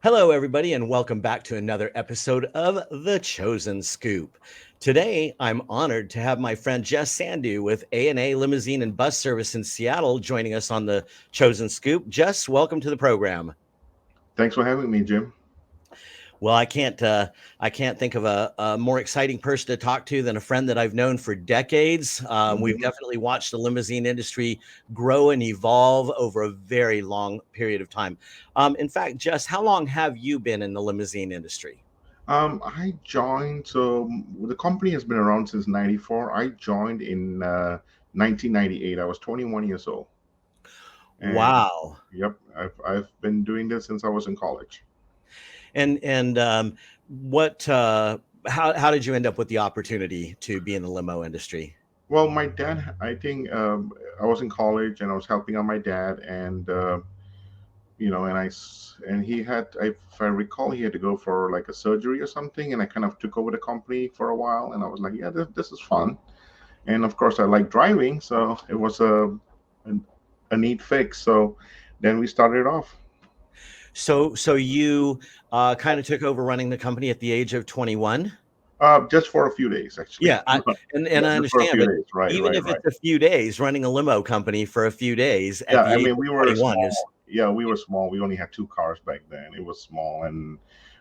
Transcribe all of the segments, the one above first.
Hello, everybody, and welcome back to another episode of The Chosen Scoop. Today, I'm honored to have my friend Jess Sandhu with A&A Limousine and Bus Service in Seattle joining us on The Chosen Scoop. Jess, welcome to the program. Thanks for having me, Jim. Well, I can't think of a more exciting person to talk to than a friend that I've known for decades. We've Mhm. definitely watched the limousine industry grow and evolve over a very long period of time. In fact, Jess, how long have you been in the limousine industry? I joined, the company has been around since '94. I joined in 1998. I was 21 years old. And Wow. yep, I've been doing this since I was in college. And what how did you end up with the opportunity to be in the limo industry? Well, my dad, I think I was in college and I was helping out my dad, and and he had, if I recall, he had to go for like a surgery or something, and I kind of took over the company for a while, and I was like, yeah, this is fun. And of course I like driving, so it was a, a neat fix. So then we started off. So you kind of took over running the company at the age of 21? Just for a few days, actually. Yeah, and Yeah, I just for a understand, few but days. Right, even right, if right. it's a few days, running a limo company for a few days at Yeah, the I age mean, of we were 21 is small. Yeah, we were small. We only had two cars back then. It was small, and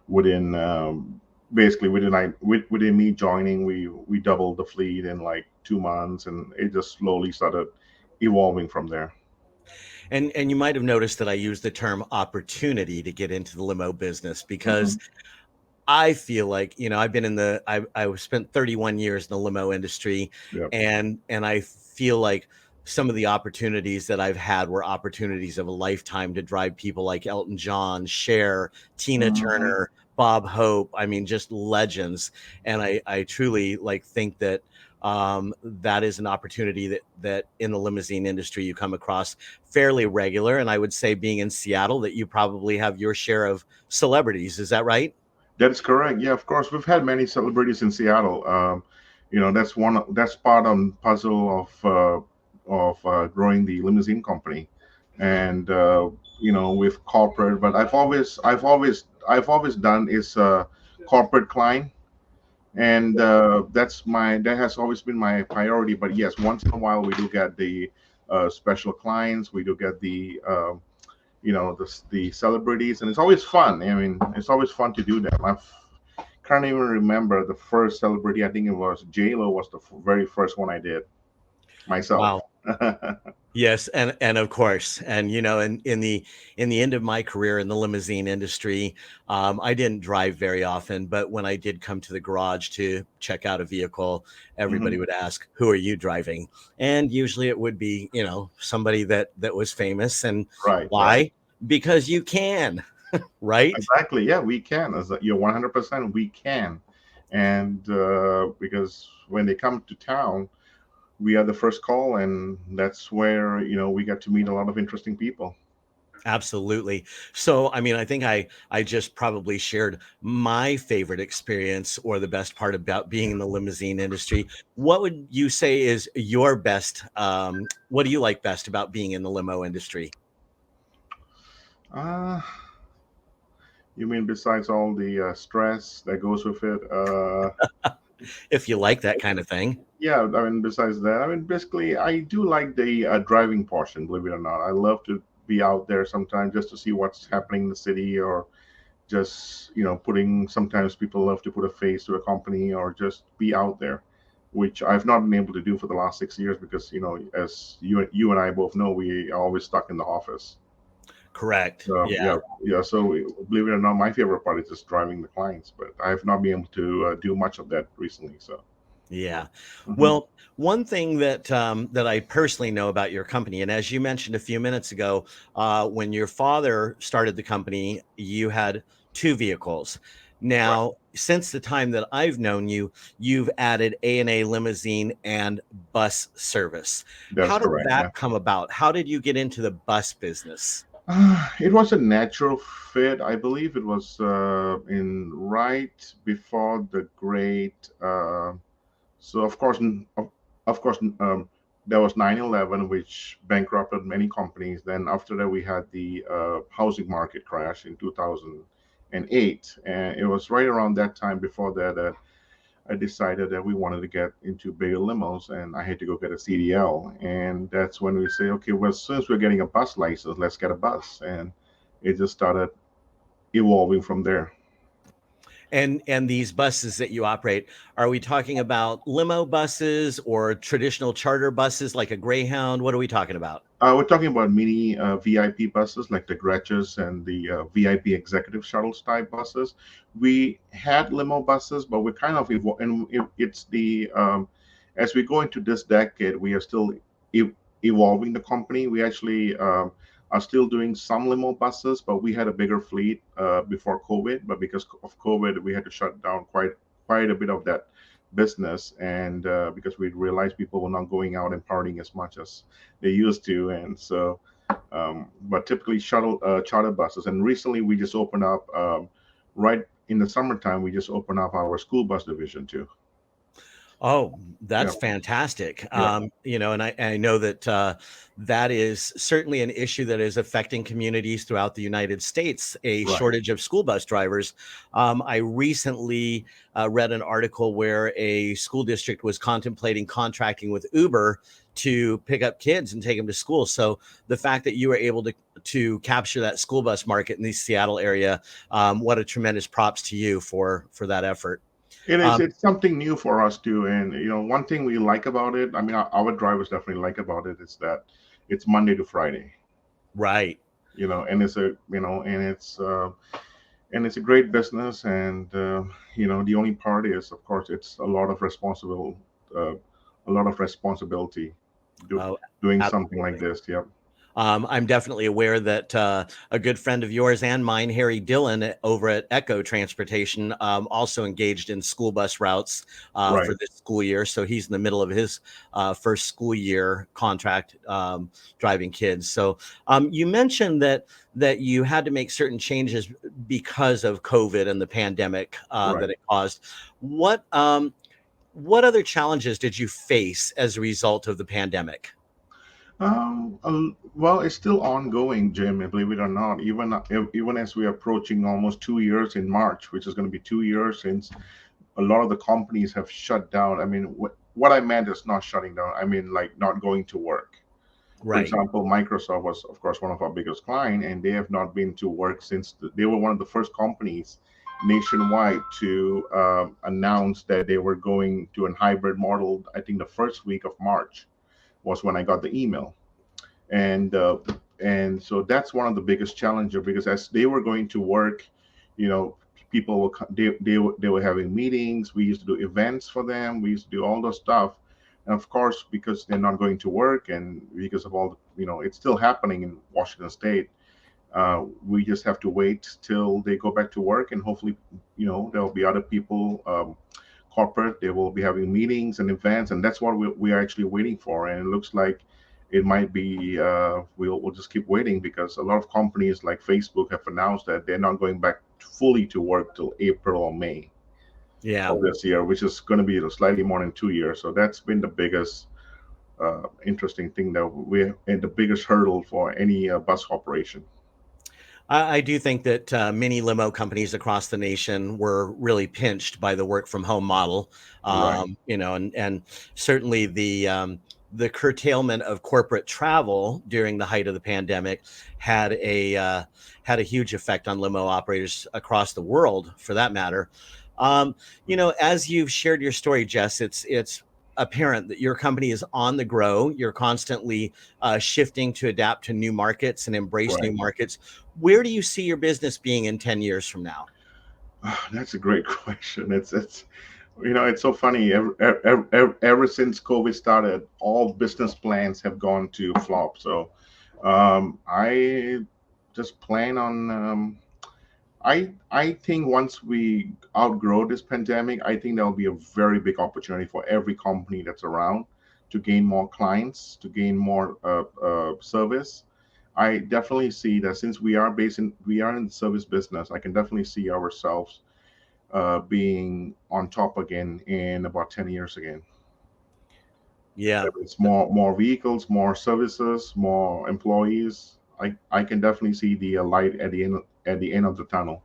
within basically within me joining, we doubled the fleet in like 2 months, and it just slowly started evolving from there. and you might have noticed that I use the term opportunity to get into the limo business Hmm. because I feel like, I've been in I spent 31 years in the limo industry, Yeah. and I feel like some of the opportunities that I've had were opportunities of a lifetime to drive people like Elton John, Cher, Tina Hmm. Turner, Bob Hope. I mean, just legends. And I truly like think that that is an opportunity that in the limousine industry you come across fairly regular. And I would say being in Seattle that you probably have your share of celebrities. Is that right? That's correct. Yeah, of course, we've had many celebrities in Seattle. That's part of the puzzle of growing the limousine company, and with corporate. But I've always done is corporate client, and that has always been my priority. But yes, once in a while we do get the special clients. We do get the celebrities, and it's always fun. I mean, it's always fun to do them. I can't even remember the first celebrity. I think it was J Lo was the very first one I did myself. Wow. Yes, and of course, and in the end of my career in the limousine industry, I didn't drive very often, but when I did come to the garage to check out a vehicle, Hmm. everybody would ask, "Who are you driving?" And usually it would be, somebody that was famous. And Right, right. why? Because you can, right? Exactly. Yeah, we can. You're 100%. We can, and because when they come to town, we are the first call, and that's where we get to meet a lot of interesting people. Absolutely. So, I mean, I think I just probably shared my favorite experience or the best part about being in the limousine industry. What would you say is your best? What do you like best about being in the limo industry? Uh, you mean besides all the stress that goes with it? If you like that kind of thing. Yeah, I mean, besides that, I mean, basically, I do like the driving portion, believe it or not. I love to be out there sometimes just to see what's happening in the city, or just, sometimes people love to put a face to a company or just be out there, which I've not been able to do for the last 6 years because, as you and I both know, we are always stuck in the office. Correct. Yeah, Yeah. yeah. So believe it or not, my favorite part is just driving the clients, but I have not been able to do much of that recently. So. Yeah. Mhm. Well, one thing that I personally know about your company, and as you mentioned a few minutes ago, when your father started the company, you had two vehicles. Right. Now, since the time that I've known you, you've added A&A limousine and bus service. That's How did correct. that Yeah. come about? How did you get into the bus business? It was a natural fit. I believe it was in right before the great. So of course, there was 9/11, which bankrupted many companies. Then after that, we had the housing market crash in 2008. 2008, and it was right around that time before that I decided that we wanted to get into bigger limos, and I had to go get a CDL. And that's when we say, okay, well, since we're getting a bus license, let's get a bus. And it just started evolving from there. And these buses that you operate, are we talking about limo buses or traditional charter buses like a Greyhound? What are we talking about? We're talking about mini VIP buses like the Gretches and the VIP executive shuttles type buses. We had limo buses, but we're kind of and it's the as we go into this decade, we are still e- evolving the company. We actually are still doing some limo buses, but we had a bigger fleet before COVID. But because of COVID, we had to shut down quite a bit of that business, and because we realized people were not going out and partying as much as they used to, and so but typically shuttle charter buses. And recently, we just opened up right in the summertime. We just opened up our school bus division too. Oh, Yeah, that's fantastic. yeah, And I know that that is certainly an issue that is affecting communities throughout the United States, a right. shortage of school bus drivers. I recently read an article where a school district was contemplating contracting with Uber to pick up kids and take them to school. So the fact that you were able to capture that school bus market in the Seattle area, what a tremendous props to you for that effort. It is. Um, It's something new for us too, and one thing we like about it. I mean, our drivers definitely like about it is that it's Monday to Friday. right. And it's a and it's a great business, and the only part is, of course, it's uh, a lot of responsibility do, Oh, doing something like absolutely. this. Yep. I'm definitely aware that a good friend of yours and mine, Harry Dillon, over at Echo Transportation, also engaged in school bus routes Right. for this school year. So he's in the middle of his first school year contract driving kids. So you mentioned that you had to make certain changes because of COVID and the pandemic Right. that it caused. What other challenges did you face as a result of the pandemic? Well, it's still ongoing, Jim. Believe it or not, even as we're approaching almost 2 years in March, which is going to be 2 years since a lot of the companies have shut down. I mean, what I meant is not shutting down. I mean, like not going to work. For Right. example, Microsoft was, of course, one of our biggest clients, and they have not been to work since they were one of the first companies nationwide to announce that they were going to a hybrid model. I think the first week of March was when I got the email, and so that's one of the biggest challenges because as they were going to work, you know, people were they were having meetings. We used to do events for them. We used to do all those stuff, and of course, because they're not going to work and because of all the, it's still happening in Washington State. We just have to wait till they go back to work, and hopefully, there will be other people. Corporate, they will be having meetings and events, and that's what we are actually waiting for. And it looks like it might be we'll just keep waiting because a lot of companies like Facebook have announced that they're not going back fully to work till April or May Yeah. of this year, which is going to be slightly more than 2 years. So that's been the biggest interesting thing that we and the biggest hurdle for any bus operation. I do think that many limo companies across the nation were really pinched by the work from home model, Right, and certainly the curtailment of corporate travel during the height of the pandemic had a huge effect on limo operators across the world, for that matter. Um, as you've shared your story, Jess, it's apparent that your company is on the grow. You're constantly shifting to adapt to new markets and embrace new right. markets. Where do you see your business being in 10 years from now? That's a great question. It's so funny. Ever since COVID started, all business plans have gone to flop. So I just plan on. I think once we outgrow this pandemic, I think there'll be a very big opportunity for every company that's around to gain more clients, to gain more service. I definitely see that since we are in the service business, I can definitely see ourselves being on top again in about 10 years again. Yeah. It's more vehicles, more services, more employees. I can definitely see the light at the end of the tunnel.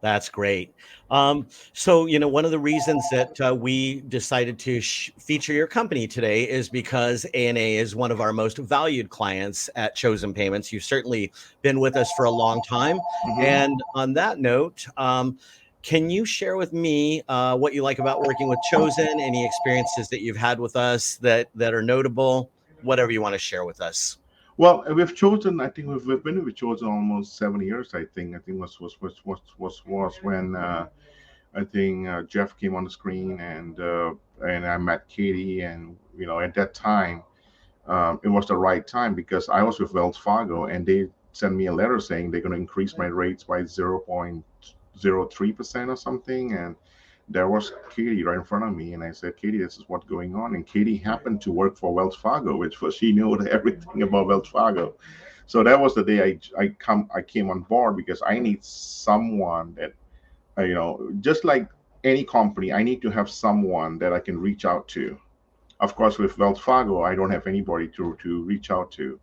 That's great. So, one of the reasons that we decided to feature your company today is because A&A is one of our most valued clients at Chosen Payments. You've certainly been with us for a long time. Hmm. And on that note, can you share with me what you like about working with Chosen? Any experiences that you've had with us that are notable? Whatever you want to share with us. Well, we've chosen. I think we've been with chosen almost 7 years. I think was when I think Jeff came on the screen, and I met Katie, and at that time it was the right time because I was with Wells Fargo, and they sent me a letter saying they're going to increase my rates by 0.03% or something, and there was Katie right in front of me, and I said, Katie, this is what's going on. And Katie happened to work for Wells Fargo, which was she knew everything about Wells Fargo. So that was the day I came on board because I need someone that just like any company, I need to have someone that I can reach out to. Of course, with Wells Fargo, I don't have anybody to reach out to.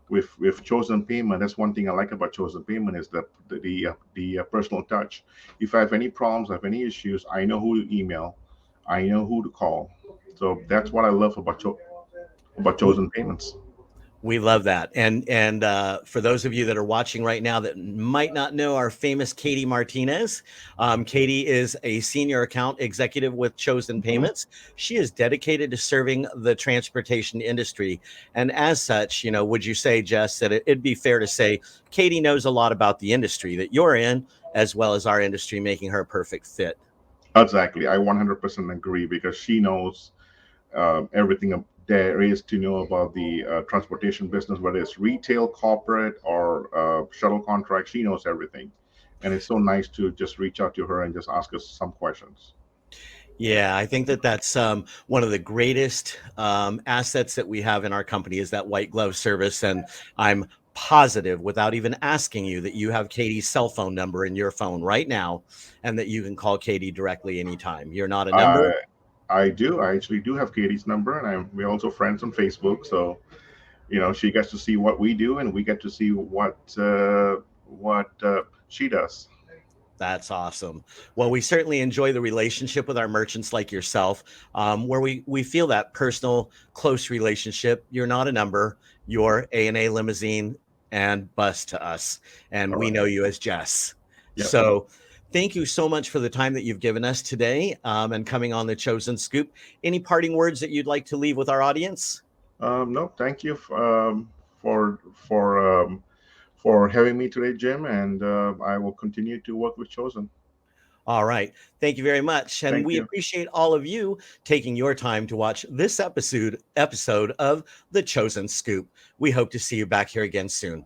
With Chosen Payment, that's one thing I like about Chosen Payment is the personal touch. If I have any problems, I have any issues, I know who to email, I know who to call. So that's what I love about Chosen Payments. We love that. And for those of you that are watching right now that might not know our famous Katie Martinez, Katie is a senior account executive with Chosen Mhm. Payments. She is dedicated to serving the transportation industry. And as such, would you say, Jess, that it'd be fair to say Katie knows a lot about the industry that you're in, as well as our industry, making her a perfect fit? Exactly, I 100% agree because she knows everything there is to know about the transportation business, whether it's retail, corporate, or shuttle contract. She knows everything, and it's so nice to just reach out to her and just ask us some questions. Yeah, I think that that's one of the greatest assets that we have in our company is that white glove service. And I'm positive, without even asking you, that you have Katie's cell phone number in your phone right now, and that you can call Katie directly anytime. You're not a number. I I do. I actually do have Katie's number, and we're also friends on Facebook. So she gets to see what we do, and we get to see what she does. That's awesome. Well, we certainly enjoy the relationship with our merchants like yourself, where we feel that personal, close relationship. You're not a number. You're A&A Limousine and Bus to us, and All we right. know you as Jess. Yep. So, thank you so much for the time that you've given us today and coming on the Chosen Scoop. Any parting words that you'd like to leave with our audience? No, thank you for having me today, Jim, and I will continue to work with Chosen. All right. Thank you very much. And Thank we you. appreciate all of you taking your time to watch this episode of The Chosen Scoop. We hope to see you back here again soon.